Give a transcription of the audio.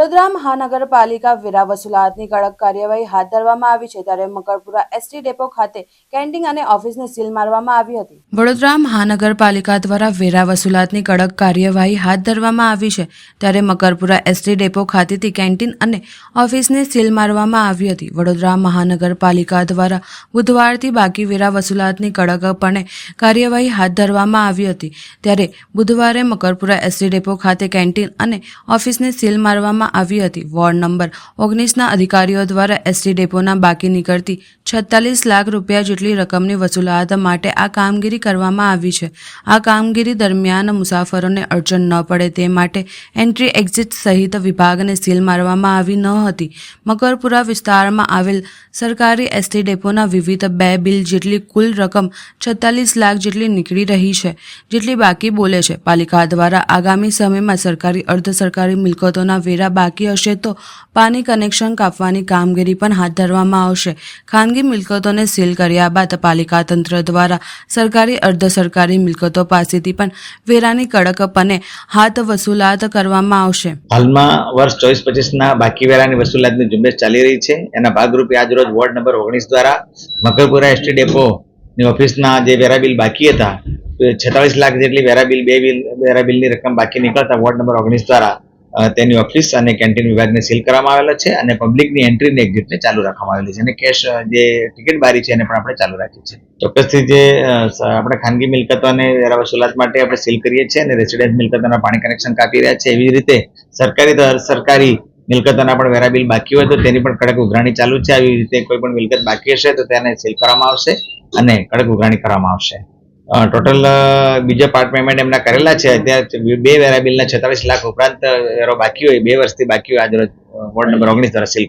વડોદરા મહાનગરપાલિકા વેરા વસૂલાતની કડક કાર્યવાહી હાથ ધરવામાં આવી છે ત્યારે મકરપુરા એસટી ડેપો ખાતે કેન્ટીન અને ઓફિસને સીલ મારવામાં આવી હતી। વડોદરા મહાનગરપાલિકા દ્વારા વેરા વસૂલાતની કડક કાર્યવાહી હાથ ધરવામાં આવી છે ત્યારે મકરપુરા એસટી ડેપો ખાતેથી કેન્ટીન અને ઓફિસને સીલ મારવામાં આવી હતી। વડોદરા મહાનગરપાલિકા દ્વારા બુધવારથી બાકી વેરા વસૂલાતની કડકપણે કાર્યવાહી હાથ ધરવામાં આવી હતી ત્યારે બુધવારે મકરપુરા એસટી ડેપો ખાતે કેન્ટીન અને ઓફિસને સીલ મારવામાં આવી હતી। વોર્ડ નંબર 19ના અધિકારીઓ દ્વારા એસટી ડેપોના બાકી નીકળતી 46 લાખ રૂપિયા જેટલી રકમની વસૂલાત માટે આ કામગીરી કરવામાં આવી છે। આ કામગીરી દરમિયાન મુસાફરોને અડચણ ન પડે તે માટે એન્ટ્રી એક્ઝિટ સહિત વિભાગને સીલ મારવામાં આવી ન હતી। મકરપુરા વિસ્તારમાં આવેલ સરકારી એસટી ડેપોના વિવિધ 2 બિલ જેટલી કુલ રકમ 46 લાખ જેટલી નીકળી રહી છે જેટલી બાકી બોલે છે। પાલિકા દ્વારા આગામી સમયમાં સરકારી અર્ધ સરકારી મિલકતોના વેરા બાકી હશે તો પાણી કનેક્શન કાપવાની કામગીરી પણ હાથ ધરવામાં આવશે। ખાનગી મિલકતોને સીલ કર્યા બાદ પાલિકા તંત્ર દ્વારા સરકારી અર્ધ સરકારી મિલકતો પાસેથી પણ વેરાની કડકપણે હાથ વસૂલાત કરવામાં આવશે। હાલમાં વર્ષ 24-25ના બાકી વેરાની વસૂલાતની ઝુંબેશ ચાલી રહી છે। એના ભાગરૂપે આજ રોજ વોર્ડ નંબર 19 દ્વારા મકરપુરા એસટી ડેપોની ઓફિસના જે વેરા બિલ બાકી હતા 46 લાખ જેટલી વેરા બિલની રકમ બાકી નીકળતા વોર્ડ નંબર 19 દ્વારા તેની ઓફિસ અને કેન્ટીન વિભાગને સીલ કરવામાં આવેલો છે અને પબ્લિકની એન્ટ્રી અને એક્ઝિટને ચાલુ રાખવામાં આવેલી છે અને કેશ જે ટિકિટ બારી છે એને પણ આપણે ચાલુ રાખી છે। ચોક્કસથી જે આપણે ખાનગી મિલકતોને વેરા વસૂલાત માટે આપણે સીલ કરીએ છીએ અને રેસિડેન્ટ મિલકતોના પાણી કનેક્શન કાપી રહ્યા છે। એવી રીતે સરકારી મિલકતોના પણ વેરા બિલ બાકી હોય તો તેની પણ કડક ઉઘરાણી ચાલુ છે। આવી રીતે કોઈ પણ મિલકત બાકી હશે તો તેને સીલ કરવામાં આવશે અને કડક ઉઘરાણી કરવામાં આવશે। ટોટલ બીજા પાર્ટ પેમેન્ટ એમના કરેલા છે। અત્યારે 2 વેરા બિલના 46 લાખ ઉપરાંત વેરો બાકી હોય 2 વર્ષથી બાકી હોય આજ રોજ વોર્ડ નંબર 19 દ્વારા સીલ